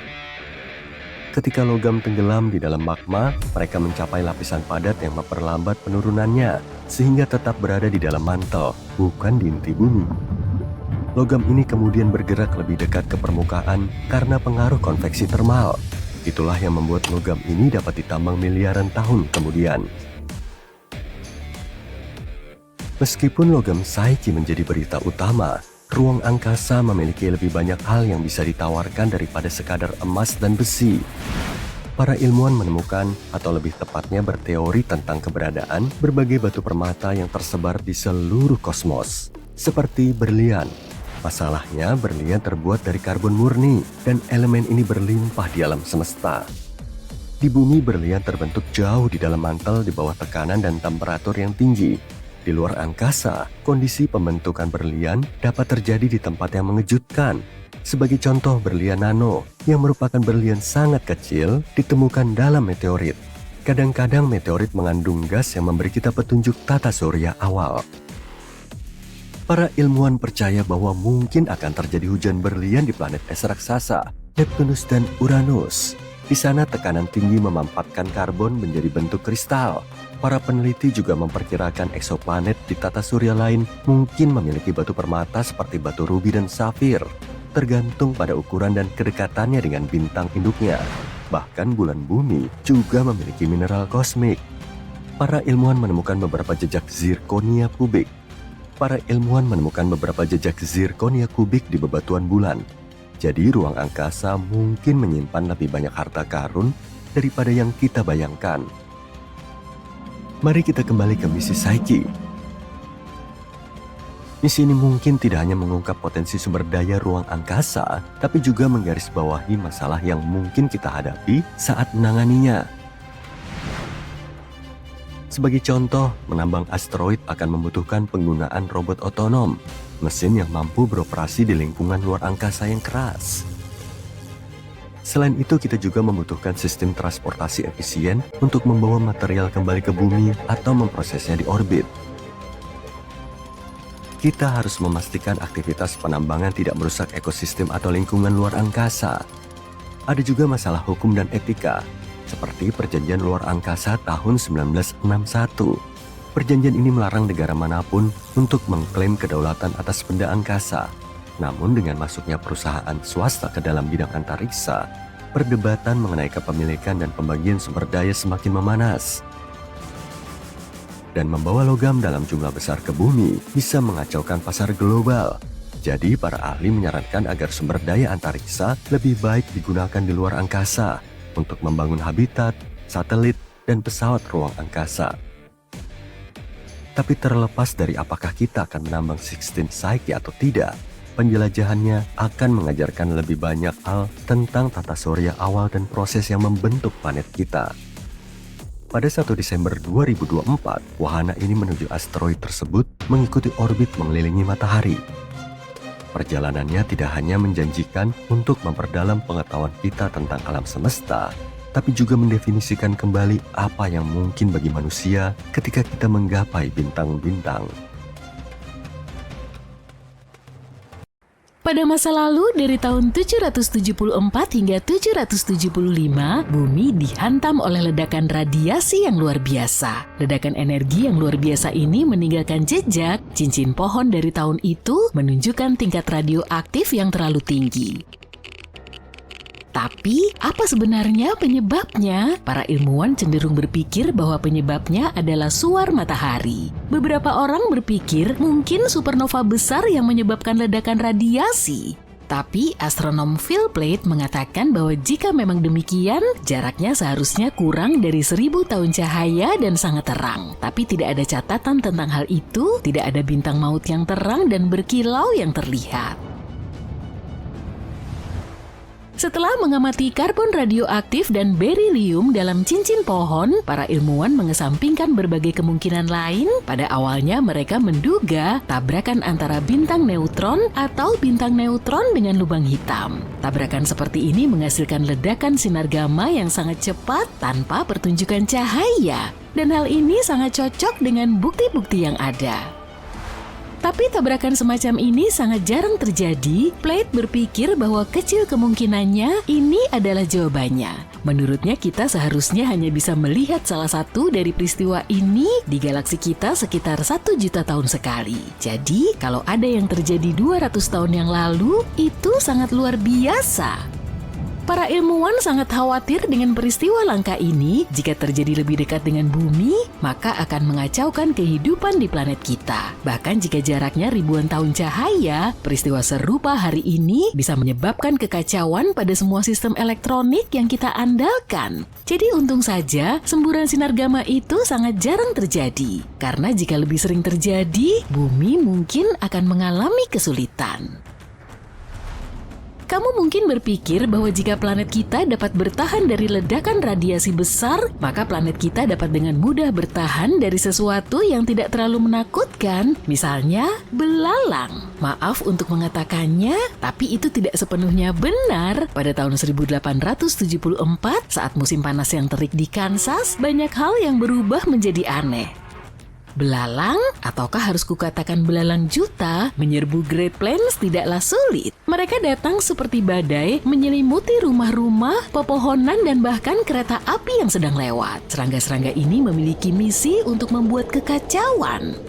Ketika logam tenggelam di dalam magma, mereka mencapai lapisan padat yang memperlambat penurunannya, sehingga tetap berada di dalam mantel, bukan di inti bumi. Logam ini kemudian bergerak lebih dekat ke permukaan karena pengaruh konveksi termal. Itulah yang membuat logam ini dapat ditambang miliaran tahun kemudian. Meskipun logam Psyche menjadi berita utama, ruang angkasa memiliki lebih banyak hal yang bisa ditawarkan daripada sekadar emas dan besi. Para ilmuwan menemukan, atau lebih tepatnya berteori tentang keberadaan berbagai batu permata yang tersebar di seluruh kosmos, seperti berlian. Masalahnya, berlian terbuat dari karbon murni, dan elemen ini berlimpah di alam semesta. Di bumi, berlian terbentuk jauh di dalam mantel di bawah tekanan dan temperatur yang tinggi. Di luar angkasa, kondisi pembentukan berlian dapat terjadi di tempat yang mengejutkan. Sebagai contoh, berlian nano, yang merupakan berlian sangat kecil, ditemukan dalam meteorit. Kadang-kadang meteorit mengandung gas yang memberi kita petunjuk tata surya awal. Para ilmuwan percaya bahwa mungkin akan terjadi hujan berlian di planet es raksasa, Neptunus dan Uranus. Di sana tekanan tinggi memampatkan karbon menjadi bentuk kristal. Para peneliti juga memperkirakan eksoplanet di tata surya lain mungkin memiliki batu permata seperti batu rubi dan safir, tergantung pada ukuran dan kedekatannya dengan bintang induknya. Bahkan bulan bumi juga memiliki mineral kosmik. Para ilmuwan menemukan beberapa jejak zirkonia kubik. Di bebatuan bulan. Jadi ruang angkasa mungkin menyimpan lebih banyak harta karun daripada yang kita bayangkan. Mari kita kembali ke misi Psyche. Misi ini mungkin tidak hanya mengungkap potensi sumber daya ruang angkasa, tapi juga menggarisbawahi masalah yang mungkin kita hadapi saat menanganinya. Sebagai contoh, menambang asteroid akan membutuhkan penggunaan robot otonom, mesin yang mampu beroperasi di lingkungan luar angkasa yang keras. Selain itu, kita juga membutuhkan sistem transportasi efisien untuk membawa material kembali ke bumi atau memprosesnya di orbit. Kita harus memastikan aktivitas penambangan tidak merusak ekosistem atau lingkungan luar angkasa. Ada juga masalah hukum dan etika, seperti Perjanjian Luar Angkasa tahun 1961. Perjanjian ini melarang negara manapun untuk mengklaim kedaulatan atas benda angkasa. Namun dengan masuknya perusahaan swasta ke dalam bidang antariksa, perdebatan mengenai kepemilikan dan pembagian sumber daya semakin memanas. Dan membawa logam dalam jumlah besar ke bumi bisa mengacaukan pasar global. Jadi para ahli menyarankan agar sumber daya antariksa lebih baik digunakan di luar angkasa untuk membangun habitat, satelit, dan pesawat ruang angkasa. Tapi terlepas dari apakah kita akan menambang 16 Psyche atau tidak, penjelajahannya akan mengajarkan lebih banyak hal tentang tata surya awal dan proses yang membentuk planet kita. Pada 1 Desember 2024, wahana ini menuju asteroid tersebut mengikuti orbit mengelilingi matahari. Perjalanannya tidak hanya menjanjikan untuk memperdalam pengetahuan kita tentang alam semesta, tapi juga mendefinisikan kembali apa yang mungkin bagi manusia ketika kita menggapai bintang-bintang.
Pada masa lalu, dari tahun 774 hingga 775, bumi dihantam oleh ledakan radiasi yang luar biasa. Ledakan energi yang luar biasa ini meninggalkan jejak. Cincin pohon dari tahun itu menunjukkan tingkat radioaktif yang terlalu tinggi. Tapi, apa sebenarnya penyebabnya? Para ilmuwan cenderung berpikir bahwa penyebabnya adalah suar matahari. Beberapa orang berpikir mungkin supernova besar yang menyebabkan ledakan radiasi. Tapi, astronom Phil Plait mengatakan bahwa jika memang demikian, jaraknya seharusnya kurang dari 1000 tahun cahaya dan sangat terang. Tapi tidak ada catatan tentang hal itu, tidak ada bintang maut yang terang dan berkilau yang terlihat. Setelah mengamati karbon radioaktif dan berilium dalam cincin pohon, para ilmuwan mengesampingkan berbagai kemungkinan lain. Pada awalnya mereka menduga tabrakan antara bintang neutron atau bintang neutron dengan lubang hitam. Tabrakan seperti ini menghasilkan ledakan sinar gamma yang sangat cepat tanpa pertunjukan cahaya. Dan hal ini sangat cocok dengan bukti-bukti yang ada. Tapi tabrakan semacam ini sangat jarang terjadi. Plait berpikir bahwa kecil kemungkinannya ini adalah jawabannya. Menurutnya kita seharusnya hanya bisa melihat salah satu dari peristiwa ini di galaksi kita sekitar 1 juta tahun sekali. Jadi kalau ada yang terjadi 200 tahun yang lalu, itu sangat luar biasa. Para ilmuwan sangat khawatir dengan peristiwa langka ini. Jika terjadi lebih dekat dengan bumi, maka akan mengacaukan kehidupan di planet kita. Bahkan jika jaraknya ribuan tahun cahaya, peristiwa serupa hari ini bisa menyebabkan kekacauan pada semua sistem elektronik yang kita andalkan. Jadi untung saja semburan sinar gamma itu sangat jarang terjadi. Karena jika lebih sering terjadi, bumi mungkin akan mengalami kesulitan. Kamu mungkin berpikir bahwa jika planet kita dapat bertahan dari ledakan radiasi besar, maka planet kita dapat dengan mudah bertahan dari sesuatu yang tidak terlalu menakutkan, misalnya belalang. Maaf untuk mengatakannya, tapi itu tidak sepenuhnya benar. Pada tahun 1874, saat musim panas yang terik di Kansas, banyak hal yang berubah menjadi aneh. Belalang, ataukah harus kukatakan belalang juta, menyerbu Great Plains tidaklah sulit. Mereka datang seperti badai, menyelimuti rumah-rumah, pepohonan, dan bahkan kereta api yang sedang lewat. Serangga-serangga ini memiliki misi untuk membuat kekacauan.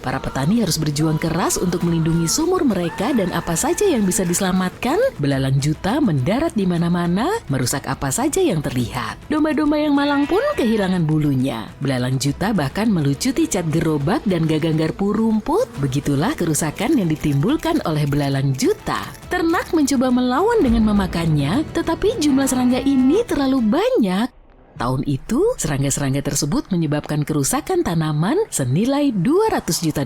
Para petani harus berjuang keras untuk melindungi sumur mereka dan apa saja yang bisa diselamatkan. Belalang juta mendarat di mana-mana, merusak apa saja yang terlihat. Domba-domba yang malang pun kehilangan bulunya. Belalang juta bahkan melucuti cat gerobak dan gagang garpu rumput. Begitulah kerusakan yang ditimbulkan oleh belalang juta. Ternak mencoba melawan dengan memakannya, tetapi jumlah serangga ini terlalu banyak. Tahun itu, serangga-serangga tersebut menyebabkan kerusakan tanaman senilai $200 juta.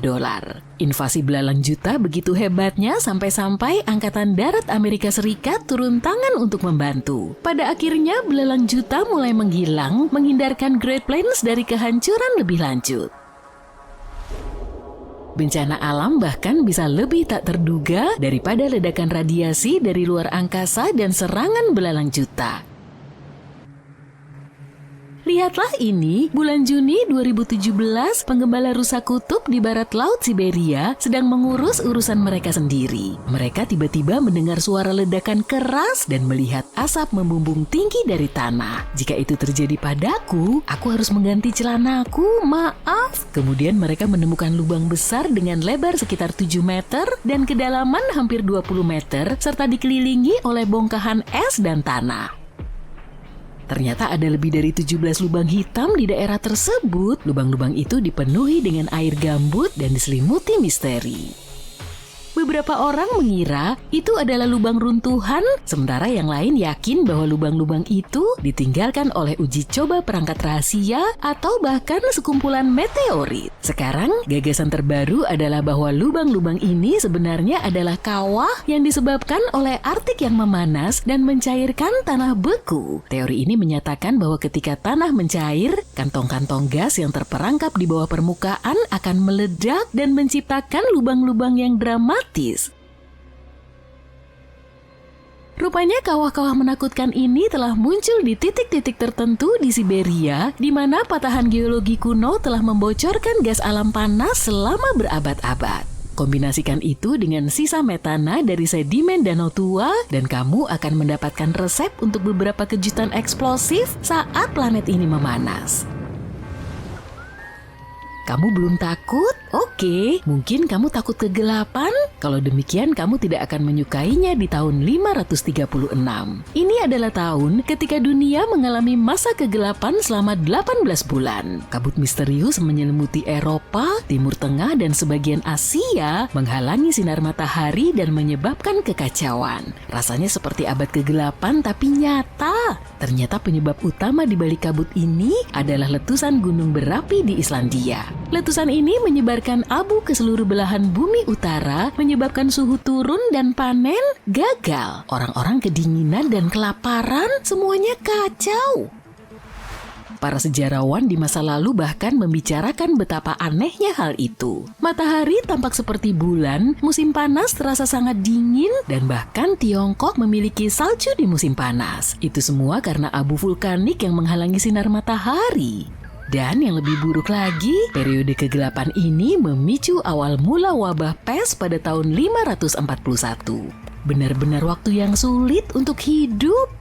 Invasi belalang juta begitu hebatnya sampai-sampai Angkatan Darat Amerika Serikat turun tangan untuk membantu. Pada akhirnya, belalang juta mulai menghilang, menghindarkan Great Plains dari kehancuran lebih lanjut. Bencana alam bahkan bisa lebih tak terduga daripada ledakan radiasi dari luar angkasa dan serangan belalang juta. Lihatlah ini, bulan Juni 2017, penggembala rusa kutub di barat laut Siberia sedang mengurus urusan mereka sendiri. Mereka tiba-tiba mendengar suara ledakan keras dan melihat asap membumbung tinggi dari tanah. Jika itu terjadi padaku, aku harus mengganti celanaku, maaf. Kemudian mereka menemukan lubang besar dengan lebar sekitar 7 meter dan kedalaman hampir 20 meter, serta dikelilingi oleh bongkahan es dan tanah. Ternyata ada lebih dari 17 lubang hitam di daerah tersebut. Lubang-lubang itu dipenuhi dengan air gambut dan diselimuti misteri. Beberapa orang mengira itu adalah lubang runtuhan, sementara yang lain yakin bahwa lubang-lubang itu ditinggalkan oleh uji coba perangkat rahasia atau bahkan sekumpulan meteorit. Sekarang, gagasan terbaru adalah bahwa lubang-lubang ini sebenarnya adalah kawah yang disebabkan oleh Arktik yang memanas dan mencairkan tanah beku. Teori ini menyatakan bahwa ketika tanah mencair, kantong-kantong gas yang terperangkap di bawah permukaan akan meledak dan menciptakan lubang-lubang yang dramatis. Rupanya kawah-kawah menakutkan ini telah muncul di titik-titik tertentu di Siberia, di mana patahan geologi kuno telah membocorkan gas alam panas selama berabad-abad. Kombinasikan itu dengan sisa metana dari sedimen danau tua dan kamu akan mendapatkan resep untuk beberapa kejutan eksplosif saat planet ini memanas. Kamu belum takut? Oke, mungkin kamu takut kegelapan? Kalau demikian, kamu tidak akan menyukainya di tahun 536. Ini adalah tahun ketika dunia mengalami masa kegelapan selama 18 bulan. Kabut misterius menyelimuti Eropa, Timur Tengah, dan sebagian Asia, menghalangi sinar matahari dan menyebabkan kekacauan. Rasanya seperti abad kegelapan, tapi nyata. Ternyata penyebab utama di balik kabut ini adalah letusan gunung berapi di Islandia. Letusan ini menyebarkan abu ke seluruh belahan bumi utara, menyebabkan suhu turun dan panen gagal. Orang-orang kedinginan dan kelaparan, semuanya kacau. Para sejarawan di masa lalu bahkan membicarakan betapa anehnya hal itu. Matahari tampak seperti bulan, musim panas terasa sangat dingin, dan bahkan Tiongkok memiliki salju di musim panas. Itu semua karena abu vulkanik yang menghalangi sinar matahari. Dan yang lebih buruk lagi, periode kegelapan ini memicu awal mula wabah pes pada tahun 541. Benar-benar waktu yang sulit untuk hidup.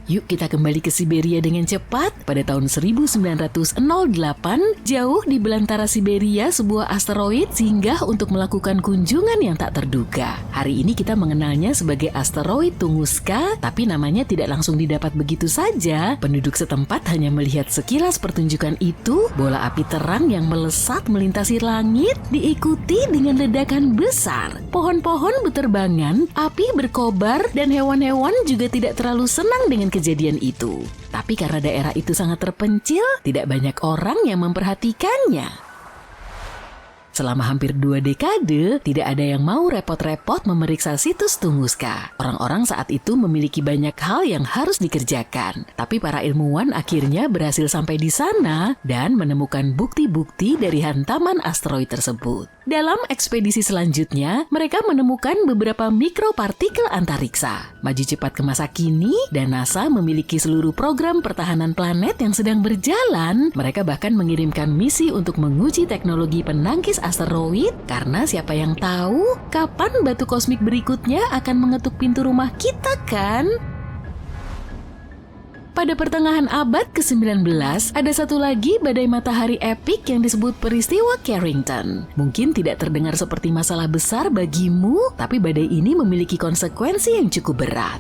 Yuk kita kembali ke Siberia dengan cepat. Pada tahun 1908, jauh di belantara Siberia, sebuah asteroid singgah untuk melakukan kunjungan yang tak terduga. Hari ini kita mengenalnya sebagai asteroid Tunguska, tapi namanya tidak langsung didapat begitu saja. Penduduk setempat hanya melihat sekilas pertunjukan itu, bola api terang yang melesat melintasi langit, diikuti dengan ledakan besar. Pohon-pohon berterbangan, api berkobar, dan hewan-hewan juga tidak terlalu senang dengan kejadian itu. Tapi karena daerah itu sangat terpencil, tidak banyak orang yang memperhatikannya. Selama hampir 2 dekade, tidak ada yang mau repot-repot memeriksa situs Tunguska. Orang-orang saat itu memiliki banyak hal yang harus dikerjakan. Tapi para ilmuwan akhirnya berhasil sampai di sana dan menemukan bukti-bukti dari hantaman asteroid tersebut. Dalam ekspedisi selanjutnya, mereka menemukan beberapa mikropartikel antariksa. Maju cepat ke masa kini, dan NASA memiliki seluruh program pertahanan planet yang sedang berjalan. Mereka bahkan mengirimkan misi untuk menguji teknologi penangkis asteroid, karena siapa yang tahu kapan batu kosmik berikutnya akan mengetuk pintu rumah kita kan? Pada pertengahan abad ke-19, ada satu lagi badai matahari epik yang disebut peristiwa Carrington. Mungkin tidak terdengar seperti masalah besar bagimu, tapi badai ini memiliki konsekuensi yang cukup berat.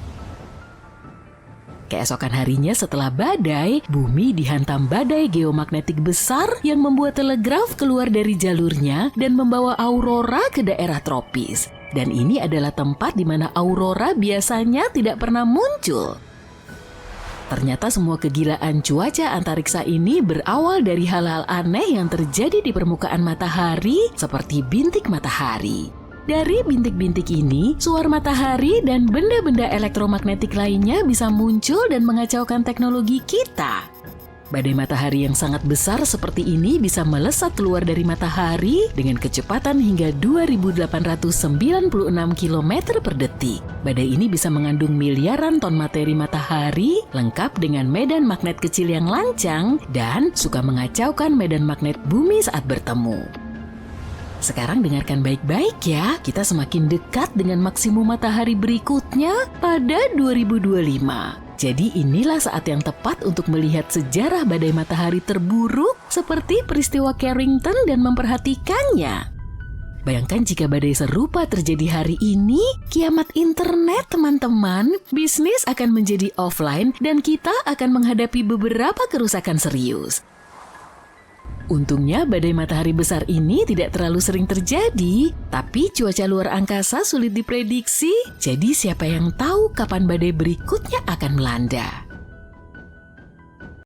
Keesokan harinya setelah badai, bumi dihantam badai geomagnetik besar yang membuat telegraf keluar dari jalurnya dan membawa aurora ke daerah tropis. Dan ini adalah tempat di mana aurora biasanya tidak pernah muncul. Ternyata semua kegilaan cuaca antariksa ini berawal dari hal-hal aneh yang terjadi di permukaan matahari seperti bintik matahari. Dari bintik-bintik ini, suar matahari dan benda-benda elektromagnetik lainnya bisa muncul dan mengacaukan teknologi kita. Badai matahari yang sangat besar seperti ini bisa melesat keluar dari matahari dengan kecepatan hingga 2.896 km per detik. Badai ini bisa mengandung miliaran ton materi matahari, lengkap dengan medan magnet kecil yang lancang, dan suka mengacaukan medan magnet bumi saat bertemu. Sekarang dengarkan baik-baik ya, kita semakin dekat dengan maksimum matahari berikutnya pada 2025. Jadi inilah saat yang tepat untuk melihat sejarah badai matahari terburuk seperti peristiwa Carrington dan memperhatikannya. Bayangkan jika badai serupa terjadi hari ini, kiamat internet teman-teman, bisnis akan menjadi offline dan kita akan menghadapi beberapa kerusakan serius. Untungnya badai matahari besar ini tidak terlalu sering terjadi, tapi cuaca luar angkasa sulit diprediksi, jadi siapa yang tahu kapan badai berikutnya akan melanda.